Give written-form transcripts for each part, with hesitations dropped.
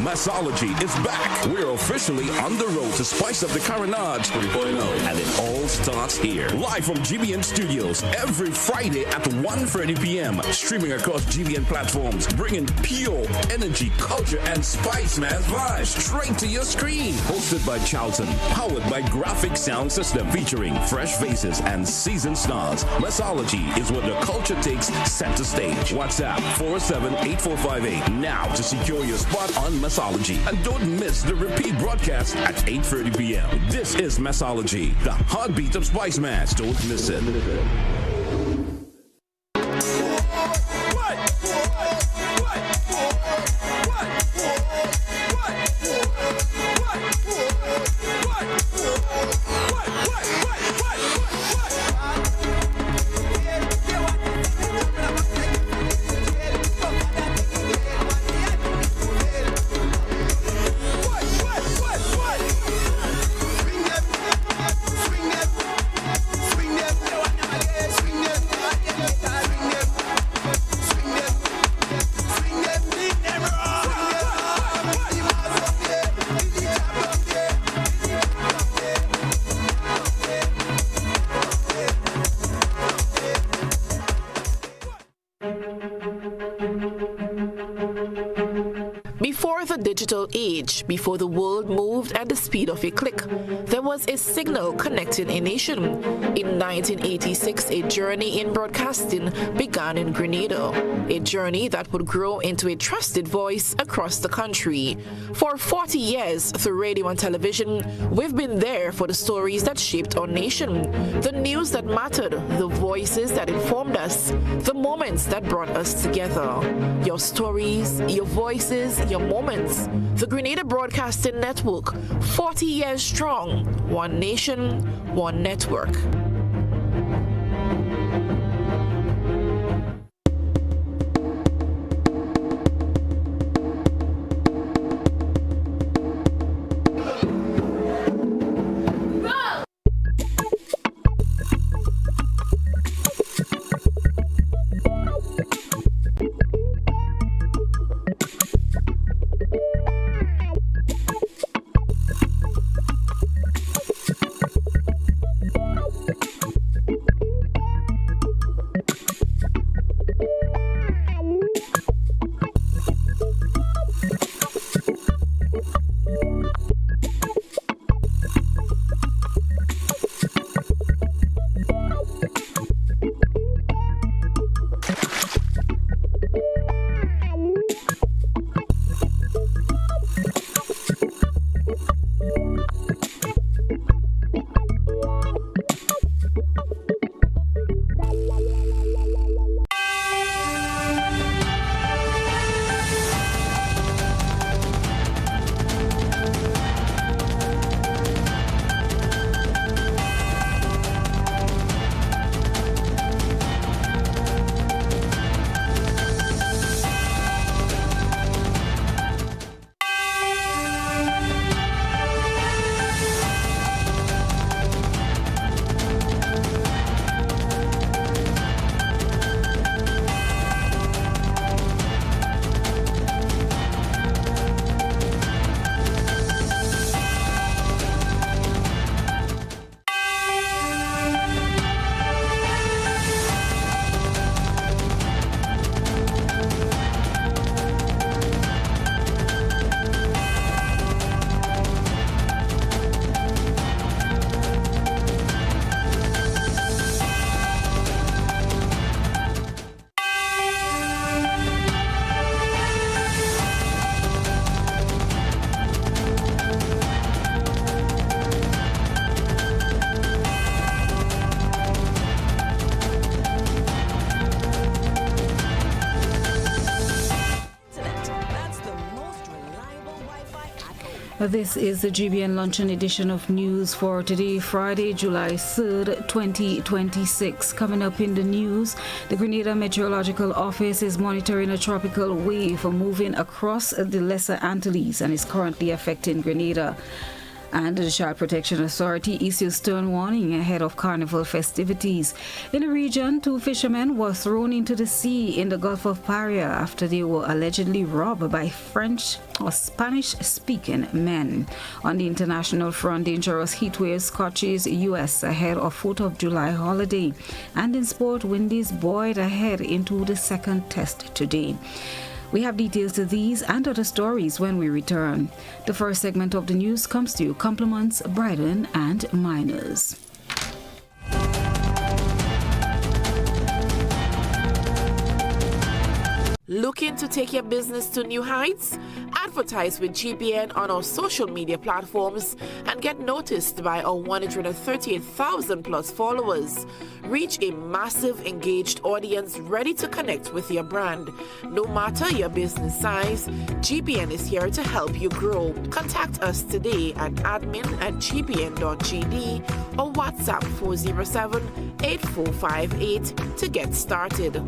Mixology is back. We're officially on the road to spice up the Carenage 3.0, and it all starts here. Live from GBN Studios every Friday at 1:30 p.m. Streaming across GBN platforms, bringing pure energy, culture, and spice man's vibes straight to your screen. Hosted by Charlton, powered by Graphic Sound System, featuring fresh faces and seasoned stars. Mixology is where the culture takes center stage. WhatsApp 407-8458 now to secure your spot on Mixology. And don't miss the repeat broadcast at 8:30 p.m. This is Mixology, the heartbeat of Spice Man. Don't miss it. Before the digital age, before the world moved at the speed of a click, there was a signal connecting a nation. In 1986, a journey in broadcasting began in Grenada, a journey that would grow into a trusted voice across the country. For 40 years, through radio and television, we've been there for the stories that shaped our nation, the news that mattered, the voices that informed us, the moments that brought us together. Your stories, your voices, your moments. The Grenada Broadcasting Network, 40 years strong. One nation, one network. This is the GBN Luncheon edition of news for today, Friday, July 3rd, 2026. Coming up in the news, the Grenada Meteorological Office is monitoring a tropical wave moving across the Lesser Antilles and is currently affecting Grenada. And the Child Protection Authority issues stern warning ahead of Carnival festivities. In the region, 2 fishermen were thrown into the sea in the Gulf of Paria after they were allegedly robbed by French or Spanish-speaking men. On the international front, dangerous heat waves scorches U.S. ahead of 4th of July holiday. And in sport, windies buoyed ahead into the second test today. We have details to these and other stories when we return. The first segment of the news comes to you. Compliments, Bryden and Miners. Looking to take your business to new heights? Advertise with GBN on our social media platforms and get noticed by our 138,000 plus followers. Reach a massive engaged audience ready to connect with your brand. No matter your business size, GBN is here to help you grow. Contact us today at admin@gbn.gd or WhatsApp 407-8458 to get started.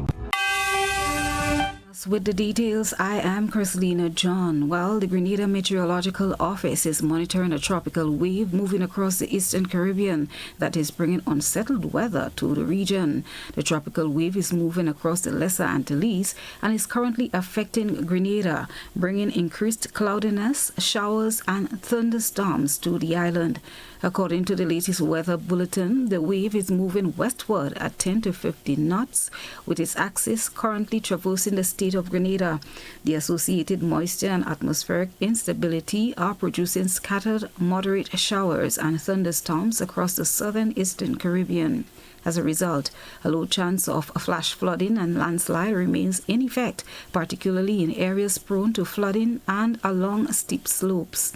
With the details, I am Christlina John. Well, the Grenada Meteorological Office is monitoring a tropical wave moving across the Eastern Caribbean that is bringing unsettled weather to the region. The tropical wave is moving across the Lesser Antilles and is currently affecting Grenada, bringing increased cloudiness, showers and thunderstorms to the island. According to the latest weather bulletin, the wave is moving westward at 10 to 15 knots, with its axis currently traversing the state of Grenada. The associated moisture and atmospheric instability are producing scattered moderate showers and thunderstorms across the southern Eastern Caribbean. As a result, a low chance of flash flooding and landslide remains in effect, particularly in areas prone to flooding and along steep slopes.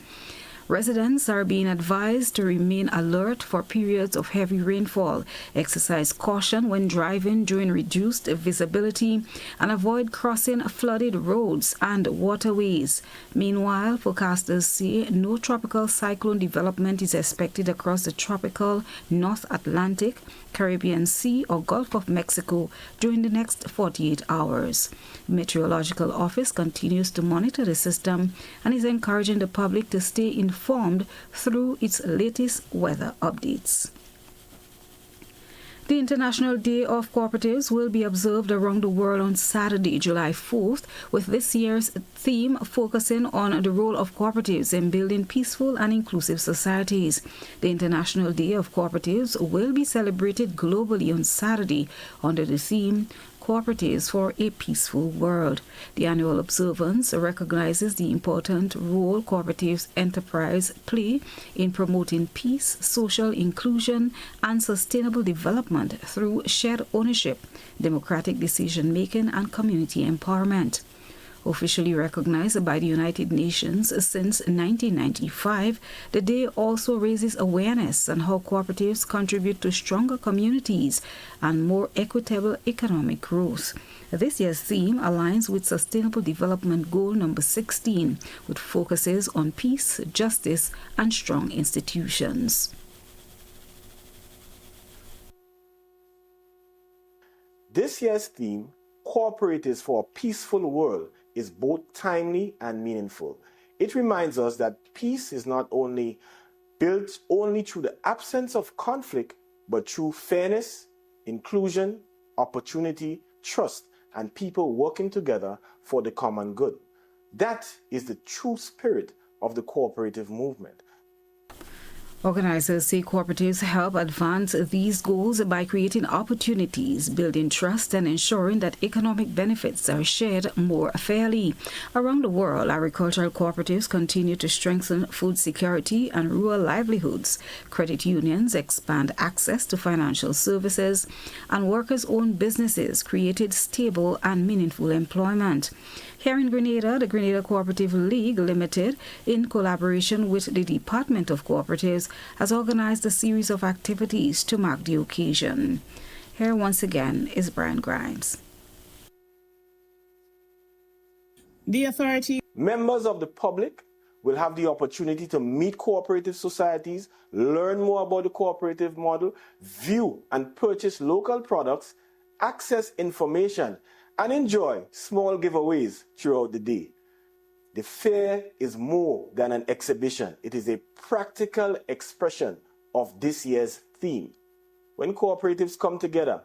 Residents are being advised to remain alert for periods of heavy rainfall, exercise caution when driving during reduced visibility, and avoid crossing flooded roads and waterways. Meanwhile, forecasters say no tropical cyclone development is expected across the tropical North Atlantic, Caribbean Sea or Gulf of Mexico during the next 48 hours. The Meteorological Office continues to monitor the system and is encouraging the public to stay informed through its latest weather updates. The International Day of Cooperatives will be observed around the world on Saturday, July 4th, with this year's theme focusing on the role of cooperatives in building peaceful and inclusive societies. The International Day of Cooperatives will be celebrated globally on Saturday under the theme Cooperatives for a Peaceful World. The annual observance recognizes the important role cooperatives enterprise play in promoting peace, social inclusion, and sustainable development through shared ownership, democratic decision-making, and community empowerment. Officially recognized by the United Nations since 1995, the day also raises awareness on how cooperatives contribute to stronger communities and more equitable economic growth. This year's theme aligns with Sustainable Development Goal number 16, which focuses on peace, justice, and strong institutions. This year's theme, Cooperatives for a Peaceful World, is both timely and meaningful. It reminds us that peace is not only built only through the absence of conflict, but through fairness, inclusion, opportunity, trust, and people working together for the common good. That is the true spirit of the cooperative movement. Organizers say cooperatives help advance these goals by creating opportunities, building trust, and ensuring that economic benefits are shared more fairly. Around the world, agricultural cooperatives continue to strengthen food security and rural livelihoods. Credit unions expand access to financial services, and workers-owned businesses created stable and meaningful employment. Here in Grenada, the Grenada Cooperative League Limited, in collaboration with the Department of Cooperatives, has organized a series of activities to mark the occasion. Here once again is Brian Grimes. The authority. Members of the public will have the opportunity to meet cooperative societies, learn more about the cooperative model, view and purchase local products, access information, and enjoy small giveaways throughout the day. The fair is more than an exhibition. It is a practical expression of this year's theme. When cooperatives come together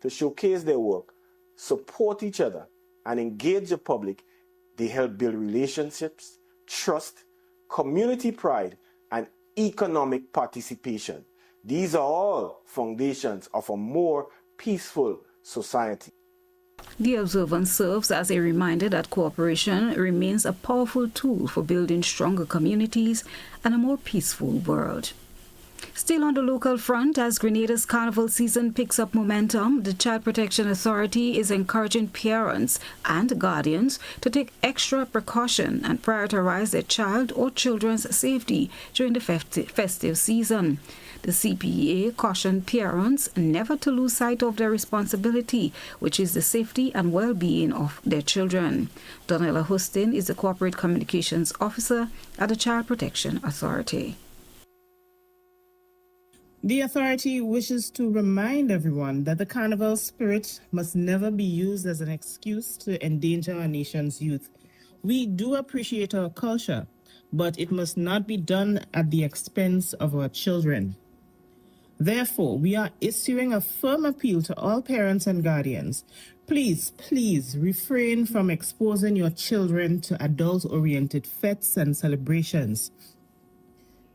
to showcase their work, support each other, and engage the public, they help build relationships, trust, community pride, and economic participation. These are all foundations of a more peaceful society. The observance serves as a reminder that cooperation remains a powerful tool for building stronger communities and a more peaceful world. Still on the local front, as Grenada's carnival season picks up momentum, the Child Protection Authority is encouraging parents and guardians to take extra precaution and prioritize their child or children's safety during the festive season. The CPA cautioned parents never to lose sight of their responsibility, which is the safety and well-being of their children. Donella Hustin is the Corporate Communications Officer at the Child Protection Authority. The authority wishes to remind everyone that the carnival spirit must never be used as an excuse to endanger our nation's youth. We do appreciate our culture, but it must not be done at the expense of our children. Therefore, we are issuing a firm appeal to all parents and guardians. Please refrain from exposing your children to adult-oriented fetes and celebrations.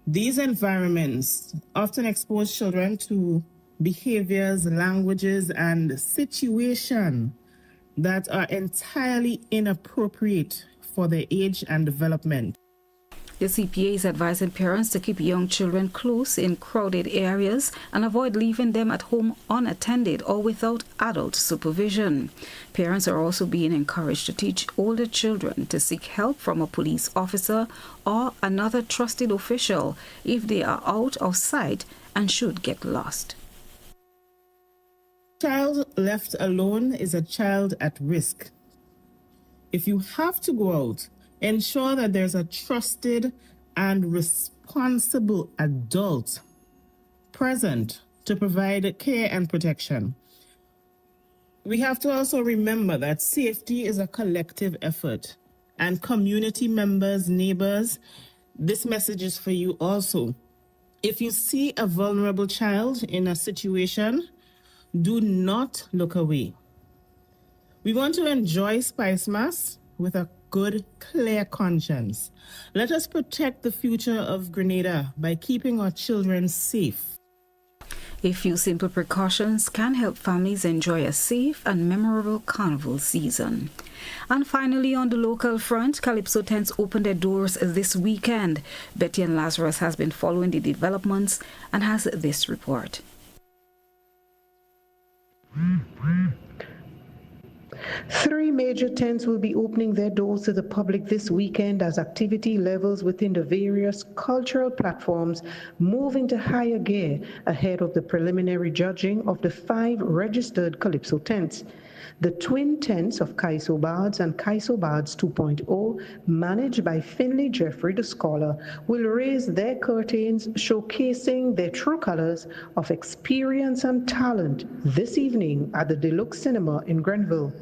These environments often expose children to behaviors, languages, and situations that are entirely inappropriate for their age and development. The CPA is advising parents to keep young children close in crowded areas and avoid leaving them at home unattended or without adult supervision. Parents are also being encouraged to teach older children to seek help from a police officer or another trusted official if they are out of sight and should get lost. A child left alone is a child at risk. If you have to go out, ensure that there's a trusted and responsible adult present to provide care and protection. We have to also remember that safety is a collective effort, and community members, neighbors, this message is for you also. If you see a vulnerable child in a situation, do not look away. We want to enjoy Spice Mass with a good, clear conscience. Let us protect the future of Grenada by keeping our children safe. A few simple precautions can help families enjoy a safe and memorable carnival season. And finally, on the local front, Calypso tents opened their doors this weekend. Betty and Lazarus has been following the developments and has this report. Three major tents will be opening their doors to the public this weekend as activity levels within the various cultural platforms move into higher gear ahead of the preliminary judging of the 5 registered Calypso tents. The twin tents of Kaiso Bards and Kaiso Bards 2.0, managed by Finley Jeffrey the Scholar, will raise their curtains, showcasing their true colors of experience and talent this evening at the Deluxe Cinema in Grenville.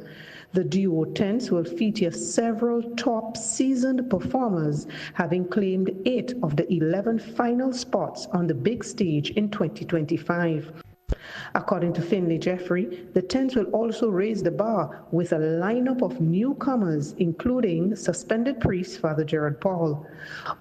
The duo tents will feature several top seasoned performers, having claimed 8 of the 11 final spots on the big stage in 2025. According to Finley Jeffrey, the tents will also raise the bar with a lineup of newcomers, including suspended priest Father Gerard Paul.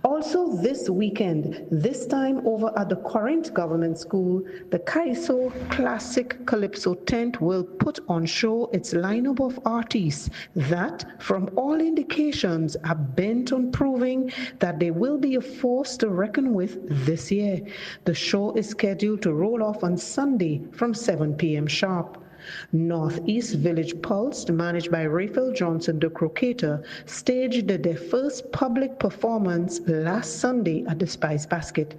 Also this weekend, this time over at the Corinth Government School, the Kaiso Classic Calypso tent will put on show its lineup of artists that, from all indications, are bent on proving that they will be a force to reckon with this year. The show is scheduled to roll off on Sunday from 7 p.m. sharp. Northeast Village Pulse, managed by Raphael Johnson, the croqueter, staged their first public performance last Sunday at the Spice Basket.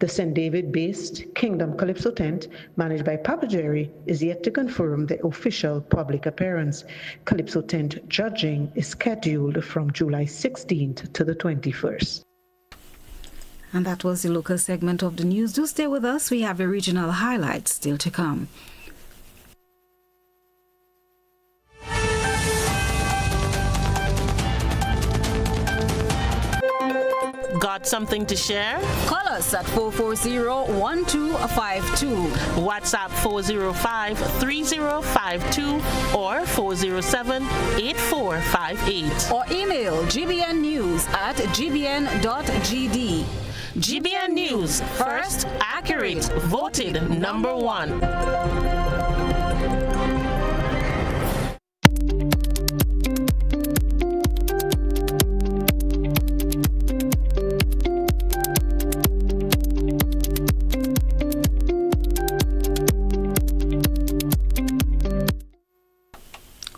The St. David-based Kingdom Calypso tent, managed by Papa Jerry, is yet to confirm the official public appearance. Calypso tent judging is scheduled from July 16th to the 21st. And that was the local segment of the news. Do stay with us. We have a regional highlight still to come. Got something to share? Call us at 440-1252. WhatsApp 405-3052 or 407-8458. Or email gbnnews@gbn.gd. GBN News, first, accurate, voted number 1.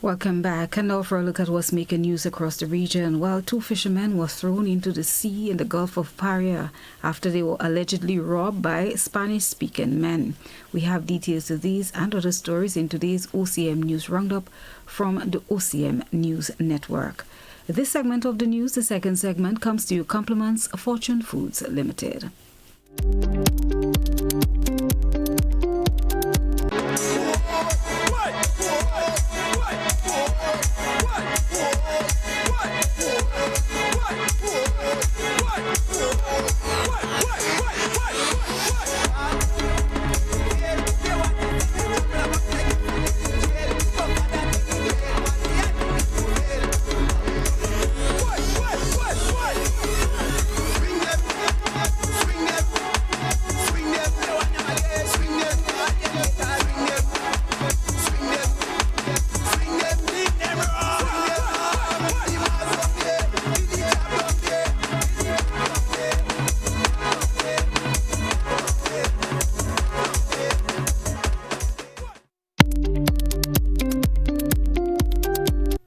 Welcome back. And now for a look at what's making news across the region. Well, 2 fishermen were thrown into the sea in the Gulf of Paria after they were allegedly robbed by Spanish-speaking men. We have details of these and other stories in today's OCM News Roundup from the OCM News Network. This segment of the news, the second segment, comes to you compliments of Fortune Foods Limited.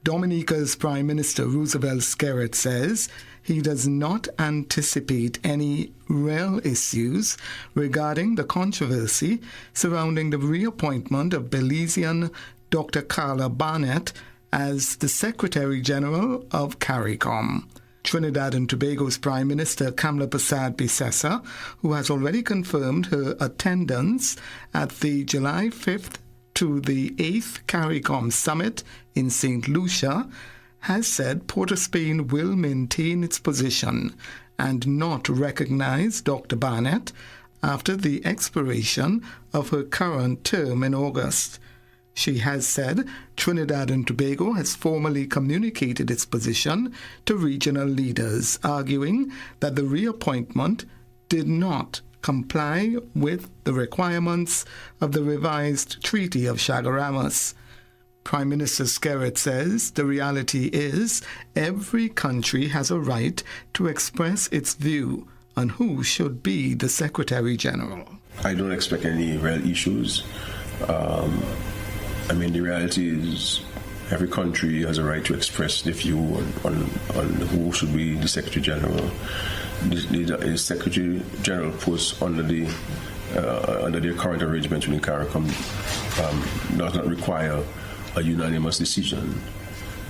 Dominica's Prime Minister Roosevelt Skerrit says he does not anticipate any real issues regarding the controversy surrounding the reappointment of Belizean Dr. Carla Barnett as the Secretary General of CARICOM. Trinidad and Tobago's Prime Minister Kamla Persad-Bissessar, who has already confirmed her attendance at the July 5th to the 8th CARICOM Summit in St. Lucia, has said Port of Spain will maintain its position and not recognize Dr. Barnett after the expiration of her current term in August. She has said Trinidad and Tobago has formally communicated its position to regional leaders, arguing that the reappointment did not comply with the requirements of the revised Treaty of Chaguaramas. Prime Minister Skerrit says the reality is every country has a right to express its view on who should be the Secretary General. I don't expect any real issues. The reality is every country has a right to express their view on who should be the Secretary General. The Secretary General post under the current arrangement within CARICOM does not require a unanimous decision.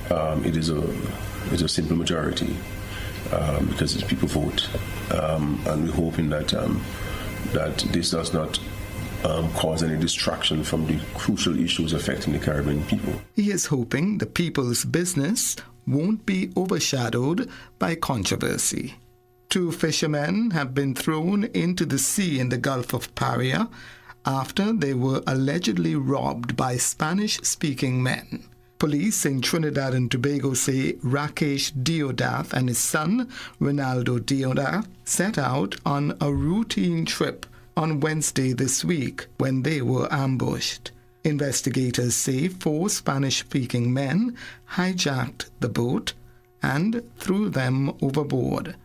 It is a simple majority because it's people vote, and we're hoping that this does not cause any distraction from the crucial issues affecting the Caribbean people. He is hoping the people's business won't be overshadowed by controversy. 2 fishermen have been thrown into the sea in the Gulf of Paria after they were allegedly robbed by Spanish-speaking men. Police in Trinidad and Tobago say Rakesh Deodath and his son, Ronaldo Deodath, set out on a routine trip on Wednesday this week when they were ambushed. Investigators say 4 Spanish-speaking men hijacked the boat and threw them overboard,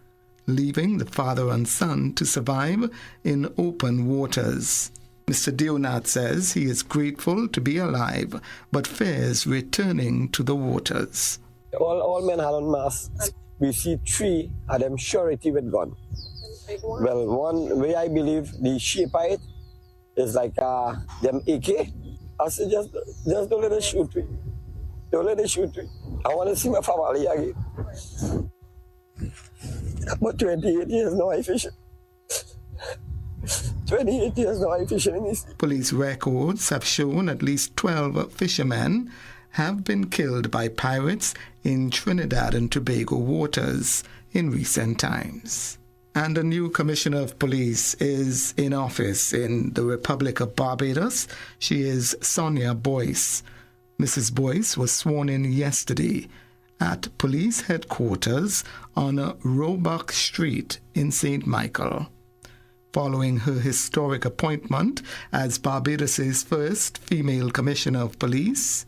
leaving the father and son to survive in open waters. Mr. Deonath says he is grateful to be alive, but fears returning to the waters. All men had on masks. We see 3 of them surety with gun. Well, one way I believe the shape of it is like them AK. I said, just don't let it shoot me. Don't let it shoot me. I want to see my family again. But 28 years now I fishing. 28 years now I fishing in this. Police records have shown at least 12 fishermen have been killed by pirates in Trinidad and Tobago waters in recent times. And a new commissioner of police is in office in the Republic of Barbados. She is Sonia Boyce. Mrs. Boyce was sworn in yesterday at police headquarters on Roebuck Street in St. Michael. Following her historic appointment as Barbados's first female commissioner of police,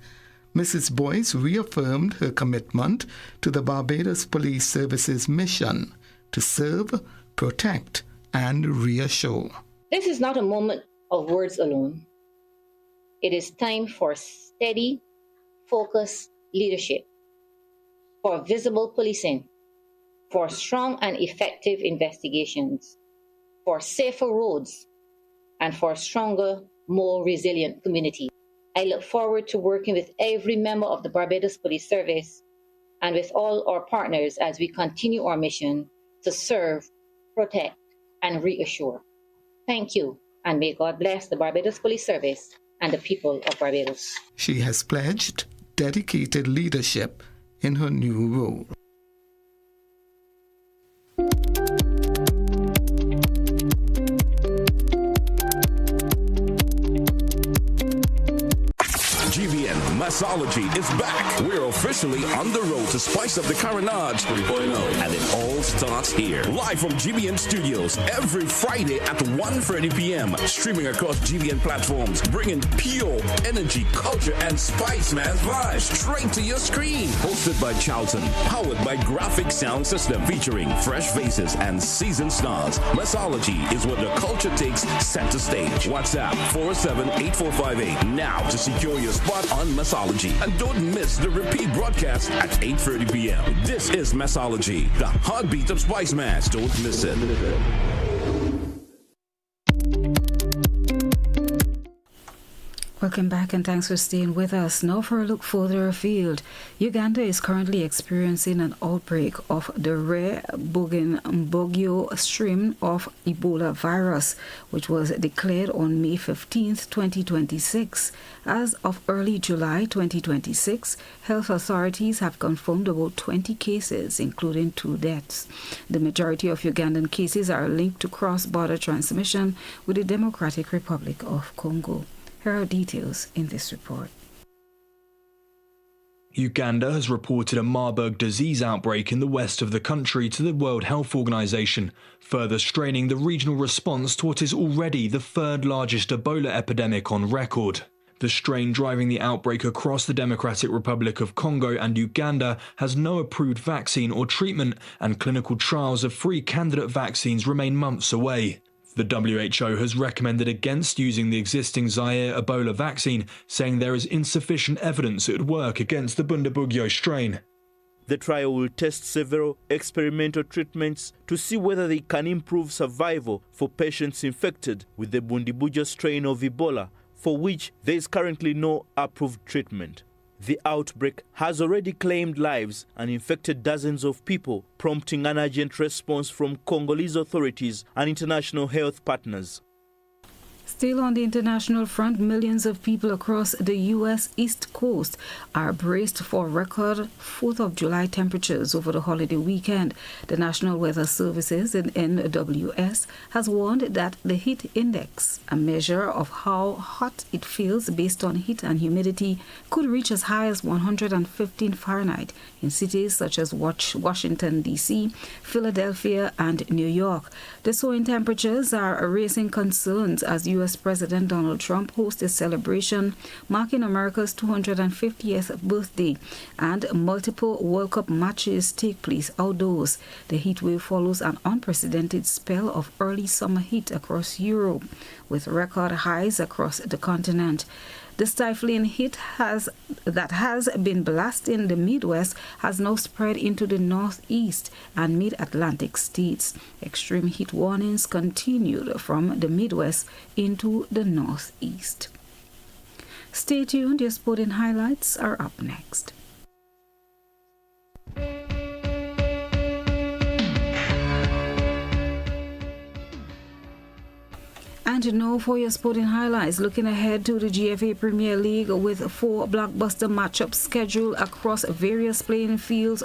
Mrs. Boyce reaffirmed her commitment to the Barbados Police Service's mission to serve, protect, and reassure. This is not a moment of words alone. It is time for steady, focused leadership, for visible policing, for strong and effective investigations, for safer roads, and for a stronger, more resilient community. I look forward to working with every member of the Barbados Police Service and with all our partners as we continue our mission to serve, protect, and reassure. Thank you, and may God bless the Barbados Police Service and the people of Barbados. She has pledged dedicated leadership in her new role. GBN Massology is back. We're officially on the road to spice up the Carnage 3.0, and it all starts here. Live from GBN Studios every Friday at 1:30 p.m. Streaming across GBN platforms, bringing pure energy, culture, and spice man's vibes straight to your screen. Hosted by Charlton, powered by Graphic Sound System, featuring fresh faces and seasoned stars. Massology is where the culture takes center stage. WhatsApp 407-8458 now to secure your spot on Massology. And don't miss the repeat broadcast at 8:30 p.m. This is Massology, the heartbeat of Spice Mass. Don't miss it. Welcome back and thanks for staying with us. Now for a look further afield. Uganda is currently experiencing an outbreak of the rare Bundibugyo strain of Ebola virus, which was declared on May 15, 2026. As of early July 2026, health authorities have confirmed about 20 cases, including 2 deaths. The majority of Ugandan cases are linked to cross-border transmission with the Democratic Republic of Congo. Here are details in this report. Uganda has reported a Marburg disease outbreak in the west of the country to the World Health Organization, further straining the regional response to what is already the 3rd largest Ebola epidemic on record. The strain driving the outbreak across the Democratic Republic of Congo and Uganda has no approved vaccine or treatment, and clinical trials of 3 candidate vaccines remain months away. The WHO has recommended against using the existing Zaire Ebola vaccine, saying there is insufficient evidence it would work against the Bundibugyo strain. The trial will test several experimental treatments to see whether they can improve survival for patients infected with the Bundibugyo strain of Ebola, for which there is currently no approved treatment. The outbreak has already claimed lives and infected dozens of people, prompting an urgent response from Congolese authorities and international health partners. Still on the international front, millions of people across the U.S. East Coast are braced for record 4th of July temperatures over the holiday weekend. The National Weather Services, in NWS, has warned that the heat index, a measure of how hot it feels based on heat and humidity, could reach as high as 115 Fahrenheit in cities such as Washington, D.C., Philadelphia, and New York. The soaring temperatures are raising concerns as U.S. President Donald Trump hosts a celebration marking America's 250th birthday, and multiple World Cup matches take place outdoors. The heat wave follows an unprecedented spell of early summer heat across Europe, with record highs across the continent. The stifling heat that has been blasting the Midwest has now spread into the Northeast and Mid-Atlantic states. Extreme heat warnings continued from the Midwest into the Northeast. Stay tuned, your sporting highlights are up next. And now for your sporting highlights. Looking ahead to the GFA Premier League with 4 blockbuster matchups scheduled across various playing fields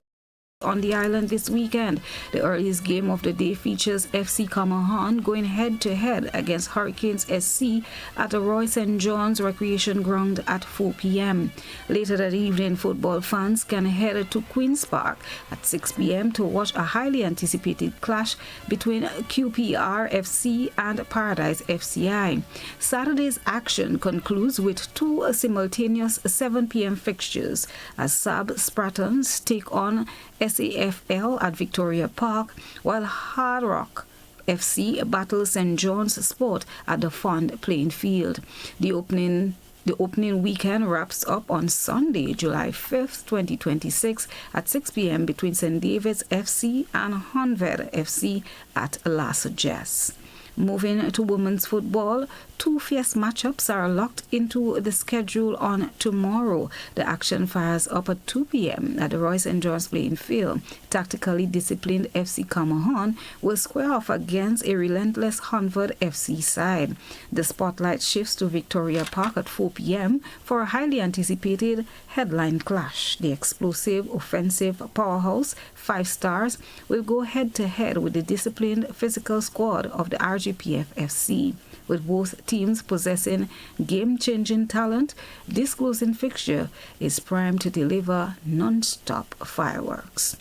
on the island this weekend. The earliest game of the day features FC Camahan going head-to-head against Hurricanes SC at the Roy St. John's Recreation Ground at 4 p.m. Later that evening, football fans can head to Queen's Park at 6 p.m. to watch a highly anticipated clash between QPR FC and Paradise FCI. Saturday's action concludes with two simultaneous 7 p.m. fixtures as Sab Spratons take on SAFL at Victoria Park, while Hard Rock FC battles St. John's Sport at the Fond playing field. The opening weekend wraps up on Sunday, July 5th, 2026 at 6 p.m. between St. David's FC and Honved FC at La Sagesse. Moving to women's football, two fierce matchups are locked into the schedule on tomorrow. The action fires up at 2 p.m. at the Roy St. John's playing field. Tactically disciplined FC Camahan will square off against a relentless Honford FC side. The spotlight shifts to Victoria Park at 4 p.m. for a highly anticipated headline clash. The explosive offensive powerhouse 5 Stars will go head-to-head with the disciplined physical squad of the RGPF FC. With both teams possessing game-changing talent, this closing fixture is primed to deliver non-stop fireworks.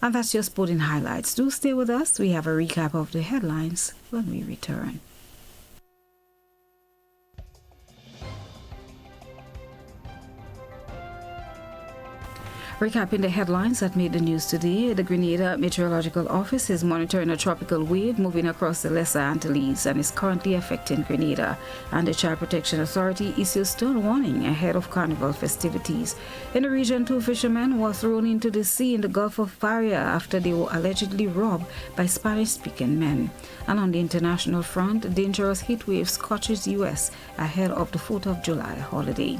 And that's your sporting highlights. Do stay with us. We have a recap of the headlines when we return. Recapping the headlines that made the news today, the Grenada Meteorological Office is monitoring a tropical wave moving across the Lesser Antilles and is currently affecting Grenada. And the Child Protection Authority issues stern warning ahead of Carnival festivities. In the region, 2 fishermen were thrown into the sea in the Gulf of Paria after they were allegedly robbed by Spanish-speaking men. And on the international front, a dangerous heat wave scorches U.S. ahead of the 4th of July holiday.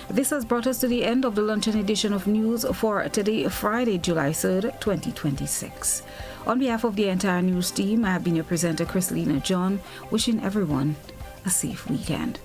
This has brought us to the end of the luncheon edition of news for today, Friday, July 3rd, 2026. On behalf of the entire news team, I have been your presenter, Christlina John, wishing everyone a safe weekend.